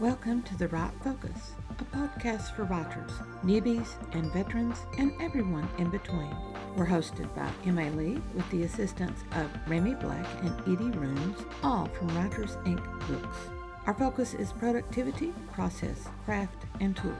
Welcome to The Right Focus, a podcast for writers, newbies, and veterans, and everyone in between. We're hosted by Emma Lee with the assistance of Remy Black and Edie Rooms, all from Writers Inc. books. Our focus is productivity, process, craft, and tools.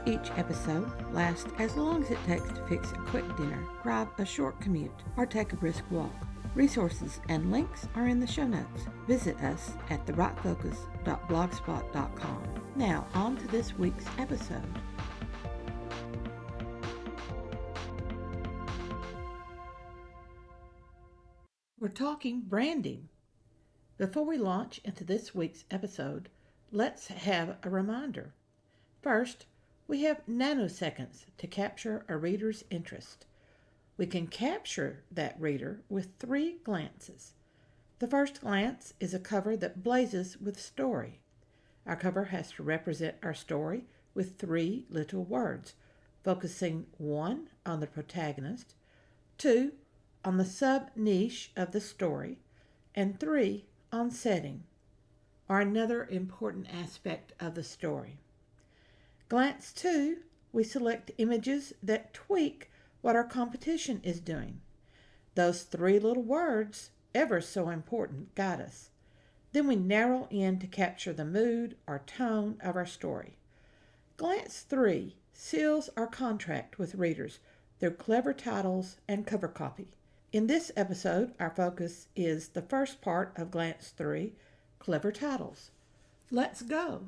Each episode lasts as long as it takes to fix a quick dinner, grab a short commute, or take a brisk walk. Resources and links are in the show notes. Visit us at therightfocus.blogspot.com. Now, on to this week's episode. We're talking branding. Before we launch into this week's episode, let's have a reminder. First, we have nanoseconds to capture a reader's interest. We can capture that reader with 3 glances. The first glance is a cover that blazes with story. Our cover has to represent our story with 3 little words, focusing 1 on the protagonist, 2 on the subniche of the story, and 3 on setting, or another important aspect of the story. Glance 2, we select images that tweak what our competition is doing. Those 3 little words, ever so important, guide us. Then we narrow in to capture the mood or tone of our story. Glance 3 seals our contract with readers through clever titles and cover copy. In this episode, our focus is the first part of Glance 3, clever titles. Let's go.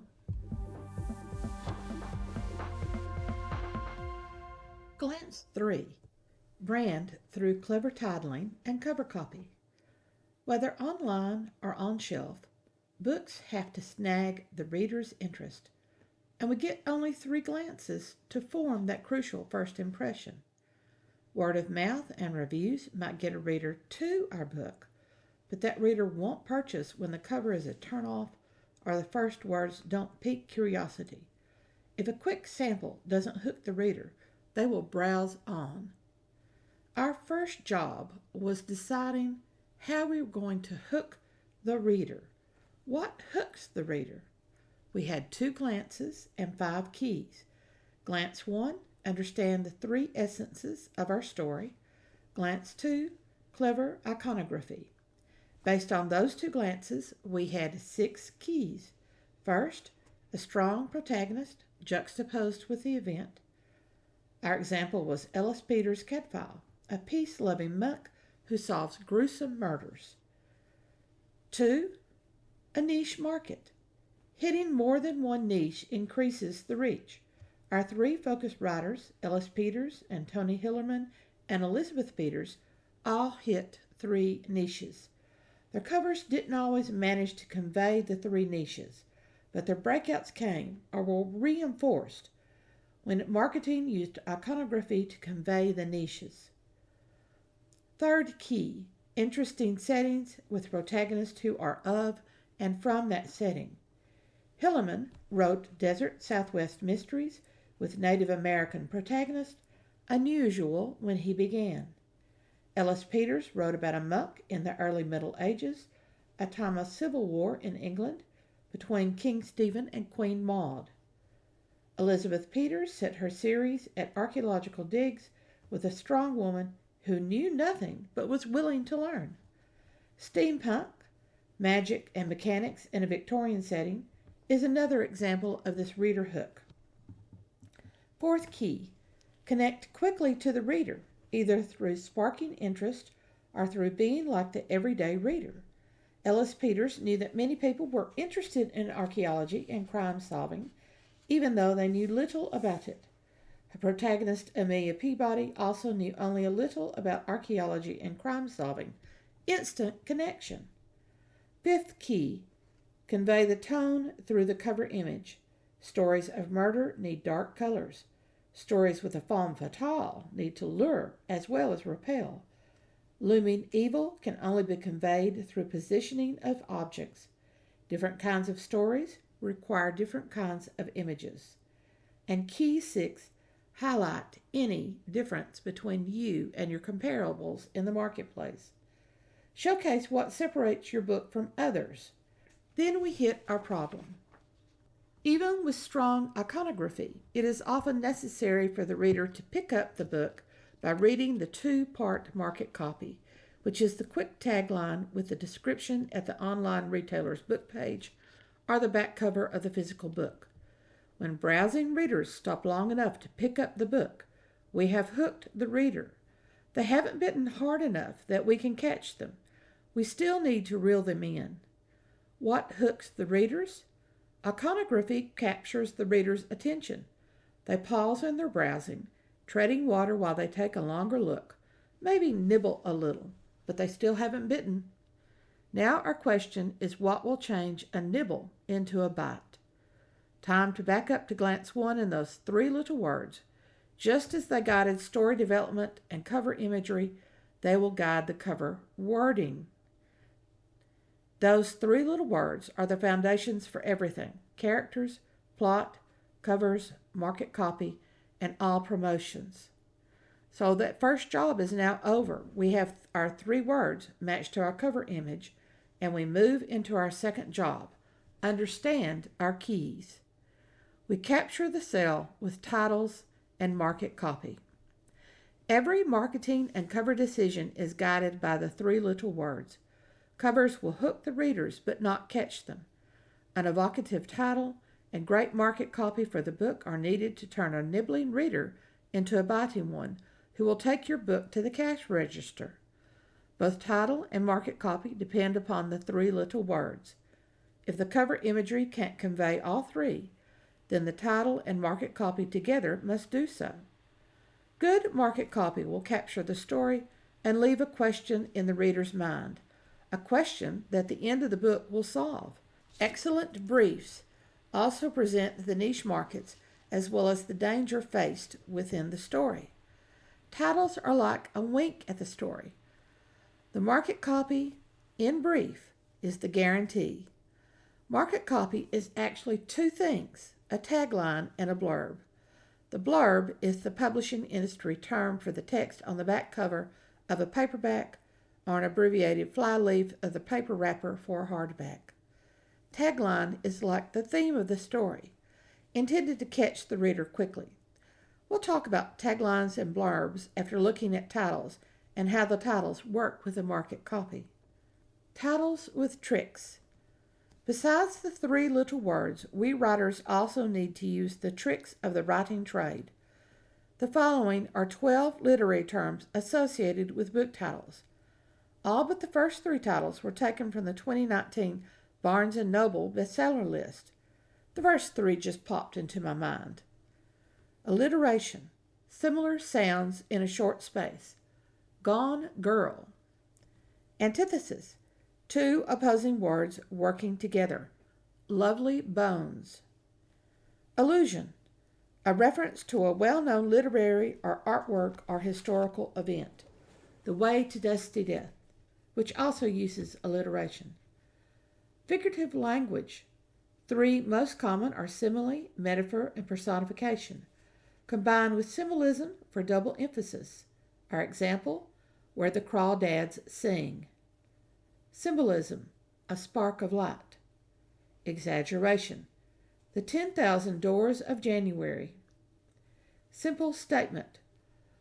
Glance 3. Brand through clever titling and cover copy. Whether online or on shelf, books have to snag the reader's interest, and we get only 3 glances to form that crucial first impression. Word of mouth and reviews might get a reader to our book, but that reader won't purchase when the cover is a turnoff or the first words don't pique curiosity. If a quick sample doesn't hook the reader, they will browse on. Our first job was deciding how we were going to hook the reader. What hooks the reader? We had 2 glances and 5 keys. Glance 1, understand the 3 essences of our story. Glance 2, clever iconography. Based on those 2 glances, we had 6 keys. First, a strong protagonist juxtaposed with the event. Our example was Ellis Peters' Catfile, a peace-loving monk who solves gruesome murders. 2, a niche market. Hitting more than one niche increases the reach. Our 3 focused writers, Ellis Peters and Tony Hillerman and Elizabeth Peters, all hit 3 niches. Their covers didn't always manage to convey the 3 niches, but their breakouts came or were reinforced when marketing used iconography to convey the niches. Third key, interesting settings with protagonists who are of and from that setting. Hillerman wrote Desert Southwest Mysteries with Native American protagonists, unusual when he began. Ellis Peters wrote about a monk in the early Middle Ages, a time of civil war in England between King Stephen and Queen Maud. Elizabeth Peters set her series at archaeological digs with a strong woman who knew nothing but was willing to learn. Steampunk, magic and mechanics in a Victorian setting, is another example of this reader hook. Fourth key, connect quickly to the reader, either through sparking interest or through being like the everyday reader. Ellis Peters knew that many people were interested in archaeology and crime solving, even though they knew little about it. Her protagonist, Amelia Peabody, also knew only a little about archaeology and crime solving. Instant connection. Fifth key, convey the tone through the cover image. Stories of murder need dark colors. Stories with a femme fatale need to lure as well as repel. Looming evil can only be conveyed through positioning of objects. Different kinds of stories require different kinds of images. And key 6, highlight any difference between you and your comparables in the marketplace. Showcase what separates your book from others. Then we hit our problem. Even with strong iconography, it is often necessary for the reader to pick up the book by reading the two-part market copy, which is the quick tagline with the description at the online retailer's book page or the back cover of the physical book. When browsing readers stop long enough to pick up the book, we have hooked the reader. They haven't bitten hard enough that we can catch them. We still need to reel them in. What hooks the readers? Iconography captures the reader's attention. They pause in their browsing, treading water while they take a longer look, maybe nibble a little, but they still haven't bitten. Now our question is, what will change a nibble into a bite? Time to back up to glance one in those three little words. Just as they guided story development and cover imagery, they will guide the cover wording. Those three little words are the foundations for everything: characters, plot, covers, market copy, and all promotions. So that first job is now over. We have our three words matched to our cover image, and we move into our second job: understand our keys. We capture the sale with titles and market copy. Every marketing and cover decision is guided by the three little words. Covers will hook the readers but not catch them. An evocative title and great market copy for the book are needed to turn a nibbling reader into a biting one who will take your book to the cash register. Both title and market copy depend upon the three little words. If the cover imagery can't convey all three, then the title and market copy together must do so. Good market copy will capture the story and leave a question in the reader's mind, a question that the end of the book will solve. Excellent briefs also present the niche markets as well as the danger faced within the story. Titles are like a wink at the story. The market copy, in brief, is the guarantee. Market copy is actually two things: a tagline and a blurb. The blurb is the publishing industry term for the text on the back cover of a paperback or an abbreviated flyleaf of the paper wrapper for a hardback. Tagline is like the theme of the story, intended to catch the reader quickly. We'll talk about taglines and blurbs after looking at titles and how the titles work with the market copy. Titles with tricks. Besides the three little words, we writers also need to use the tricks of the writing trade. The following are 12 literary terms associated with book titles. All but the first three titles were taken from the 2019 Barnes & Noble bestseller list. The first three just popped into my mind. Alliteration. Similar sounds in a short space. Gone girl. Antithesis. Two opposing words working together. Lovely bones. Allusion. A reference to a well-known literary or artwork or historical event. The Way to Dusty Death, which also uses alliteration. Figurative language. Three most common are simile, metaphor, and personification, combined with symbolism for double emphasis. Our example: Where the Crawdads Sing. Symbolism: a spark of light. Exaggeration: the 10,000 Doors of January. Simple statement: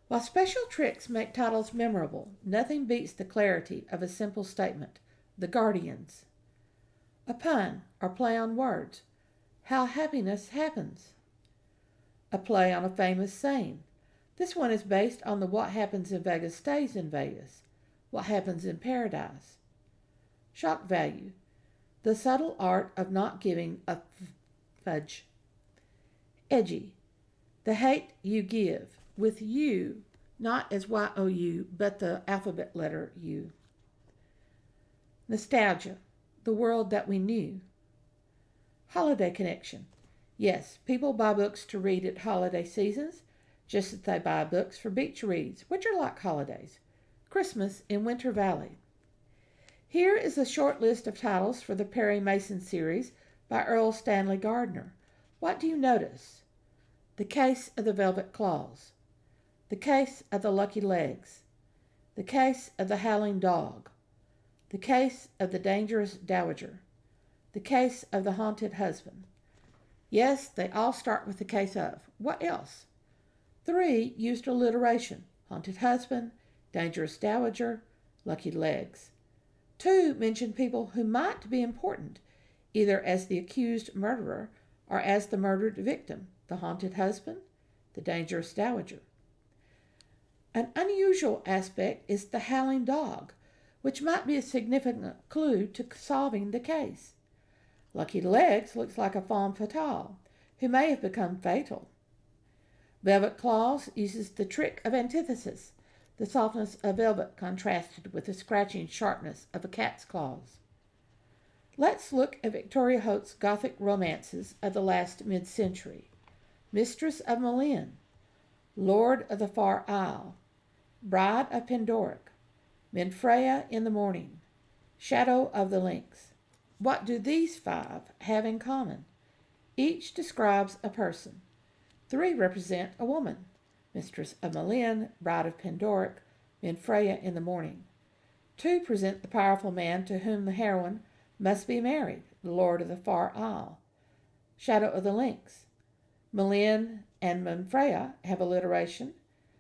while special tricks make titles memorable, nothing beats the clarity of a simple statement. The Guardians. A pun or play on words: How happiness happens. A play on a famous saying. This one is based on the What Happens in Vegas stays in Vegas. What happens in paradise. Shock value: the subtle art of not giving a fudge. Edgy: the hate you give, with U, not as Y-O-U, but the alphabet letter U. Nostalgia: the world that we knew. Holiday connection: yes, people buy books to read at holiday seasons, just as they buy books for beach reads, which are like holidays. Christmas in Winter Valley. Here is a short list of titles for the Perry Mason series by Earl Stanley Gardner. What do you notice? The Case of the Velvet Claws. The Case of the Lucky Legs. The Case of the Howling Dog. The Case of the Dangerous Dowager. The Case of the Haunted Husband. Yes, they all start with the case of. What else? 3 used alliteration: haunted husband, dangerous dowager, lucky legs. 2 mentioned people who might be important, either as the accused murderer or as the murdered victim: the haunted husband, the dangerous dowager. An unusual aspect is the howling dog, which might be a significant clue to solving the case. Lucky legs looks like a femme fatale who may have become fatal. Velvet claws uses the trick of antithesis, the softness of velvet contrasted with the scratching sharpness of a cat's claws. Let's look at Victoria Holt's Gothic romances of the last mid-century. Mistress of MacLean, Lord of the Far Isle, Bride of Pendoric, Menfraya in the Morning, Shadow of the Lynx. What do these 5 have in common? Each describes a person. 3 represent a woman: Mistress of MacLean, Bride of Pendoric, Menfraya in the Morning. 2 present the powerful man to whom the heroine must be married, the Lord of the Far Isle, Shadow of the Lynx. MacLean and Menfraya have alliteration.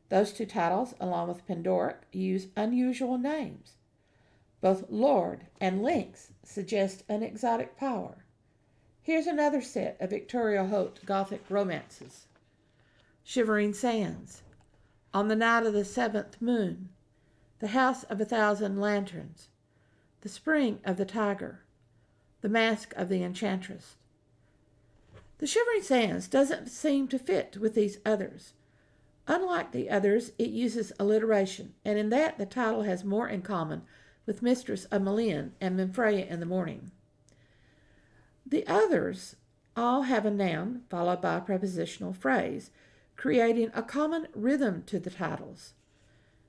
Those 2 titles, along with Pendoric, use unusual names. Both Lord and Lynx suggest an exotic power. Here's another set of Victoria Holt Gothic romances. Shivering Sands, On the Night of the Seventh Moon, The House of 1,000 Lanterns, The Spring of the Tiger, The Mask of the Enchantress. The Shivering Sands doesn't seem to fit with these others. Unlike the others, it uses alliteration, and in that the title has more in common with Mistress of MacLean and Menfraya in the Morning. The others all have a noun followed by a prepositional phrase, creating a common rhythm to the titles.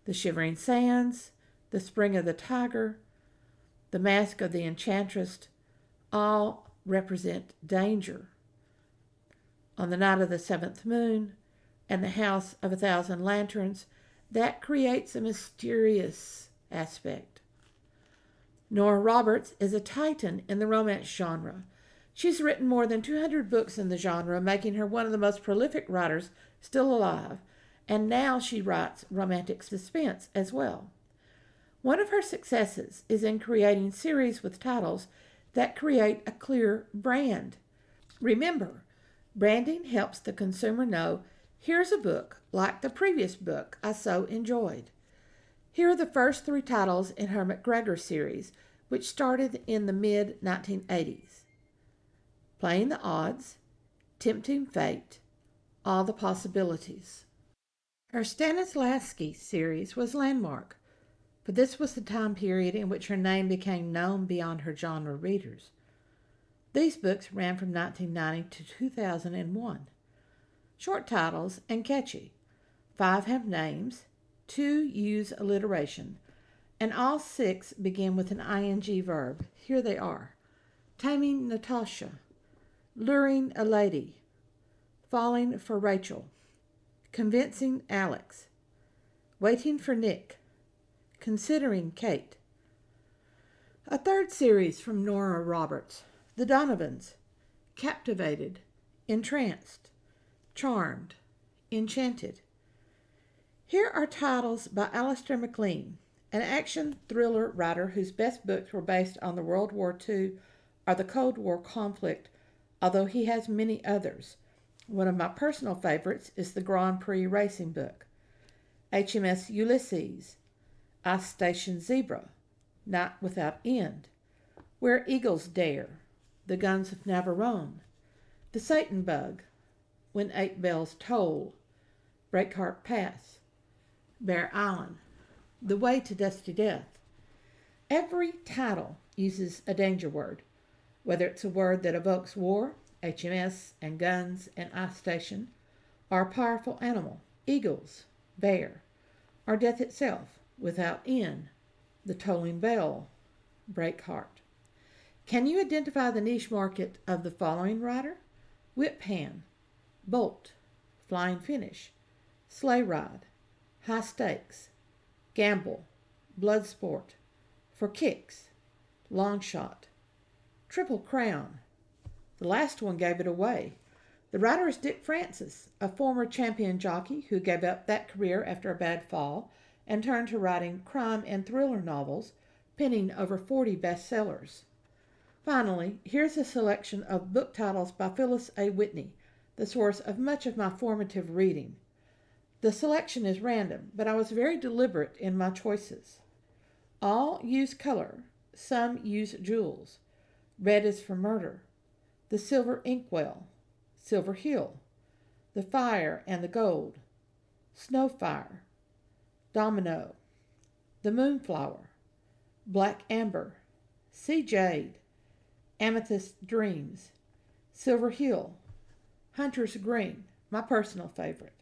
The Shivering Sands, The Spring of the Tiger, The Mask of the Enchantress all represent danger. On the Night of the Seventh Moon and The House of 1,000 Lanterns, that creates a mysterious aspect. Nora Roberts is a titan in the romance genre. She's written more than 200 books in the genre, making her one of the most prolific writers still alive, and now she writes romantic suspense as well. One of her successes is in creating series with titles that create a clear brand. Remember, branding helps the consumer know, here's a book like the previous book I so enjoyed. Here are the first 3 titles in her MacGregor series, which started in the mid-1980s. Playing the Odds, Tempting Fate, All the Possibilities. Her Stanislavski series was landmark, but this was the time period in which her name became known beyond her genre readers. These books ran from 1990 to 2001. Short titles and catchy. 5 have names, 2 use alliteration, and all 6 begin with an ing verb. Here they are: Taming Natasha, Luring a Lady, Falling for Rachel, Convincing Alex, Waiting for Nick, Considering Kate. A third series from Nora Roberts, The Donovans, Captivated, Entranced, Charmed, Enchanted. Here are titles by Alistair MacLean, an action thriller writer whose best books were based on the World War II or the Cold War conflict, although he has many others. One of my personal favorites is the Grand Prix racing book. HMS Ulysses, Ice Station Zebra, Night Without End, Where Eagles Dare, The Guns of Navarone, The Satan Bug, When 8 Bells Toll, Breakheart Pass, Bear Island, The Way to Dusty Death. Every title uses a danger word, whether it's a word that evokes war, HMS and guns and ice station, or a powerful animal, eagles, bear, or death itself, without end, the tolling bell, Breakheart. Can you identify the niche market of the following writer? Whip Hand, Bolt, Flying Finish, Sleigh Ride, High Stakes, Gamble, Bloodsport, For Kicks, Long Shot, Triple Crown. The last one gave it away. The writer is Dick Francis, a former champion jockey who gave up that career after a bad fall and turned to writing crime and thriller novels, penning over 40 bestsellers. Finally, here's a selection of book titles by Phyllis A. Whitney, the source of much of my formative reading. The selection is random, but I was very deliberate in my choices. All use color, some use jewels. Red is for murder. The Silver Inkwell, Silver Hill, The Fire and the Gold, Snowfire, Domino, The Moonflower, Black Amber, Sea Jade, Amethyst Dreams, Silver Hill, Hunter's Green, my personal favorite,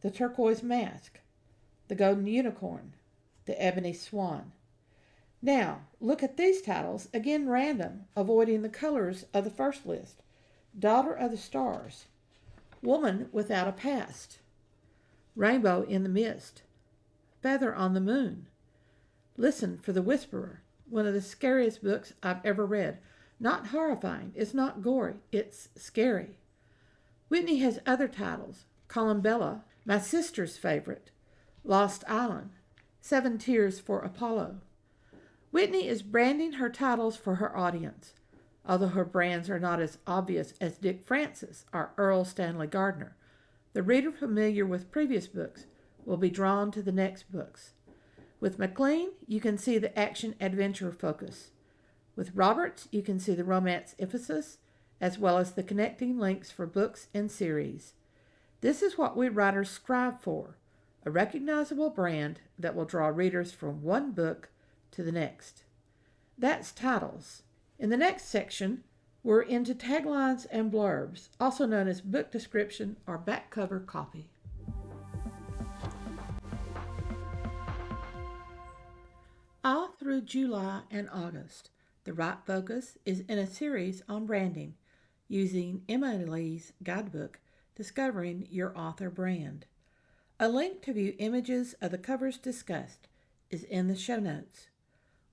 The Turquoise Mask, The Golden Unicorn, The Ebony Swan. Now, look at these titles, again random, avoiding the colors of the first list. Daughter of the Stars, Woman Without a Past, Rainbow in the Mist, Feather on the Moon, Listen for the Whisperer, one of the scariest books I've ever read. Not horrifying, it's not gory, it's scary. Whitney has other titles, Columbella, my sister's favorite, Lost Island, 7 Tears for Apollo. Whitney is branding her titles for her audience, although her brands are not as obvious as Dick Francis or Earl Stanley Gardner. The reader familiar with previous books will be drawn to the next books. With MacLean, you can see the action-adventure focus. With Roberts, you can see the romance emphasis, as well as the connecting links for books and series. This is what we writers strive for, a recognizable brand that will draw readers from one book to the next. That's titles. In the next section, we're into taglines and blurbs, also known as book description or back cover copy. All through July and August, the Right Focus is in a series on branding, using Emma Lee's guidebook, Discovering Your Author Brand. A link to view images of the covers discussed is in the show notes.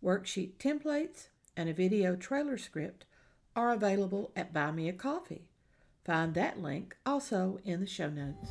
Worksheet templates and a video trailer script are available at Buy Me a Coffee. Find that link also in the show notes.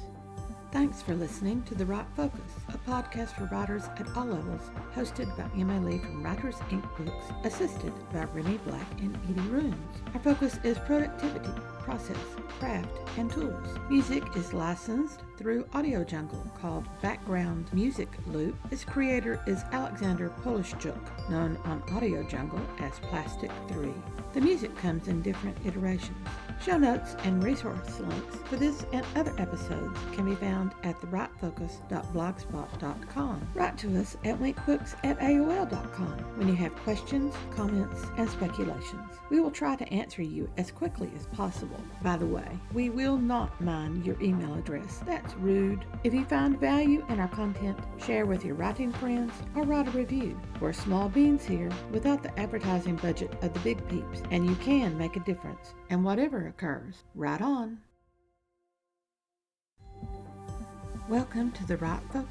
Thanks for listening to The Right Focus, a podcast for writers at all levels, hosted by Emma Lee from Writers Inc. Books, assisted by Renee Black and Edie Runes. Our focus is productivity, process, craft, and tools. Music is licensed through Audio Jungle, called Background Music Loop. Its creator is Alexander Polishchuk, known on Audio Jungle as Plastic 3. The music comes in different iterations. Show notes and resource links for this and other episodes can be found at therightfocus.blogspot.com. Write to us at winkbooks@aol.com when you have questions, comments, and speculations. We will try to answer you as quickly as possible. By the way, we will not mind your email address. That's rude. If you find value in our content, share with your writing friends or write a review. We're small beans here without the advertising budget of the big peeps, and you can make a difference. And whatever occurs, write on. Welcome to The Right Focus.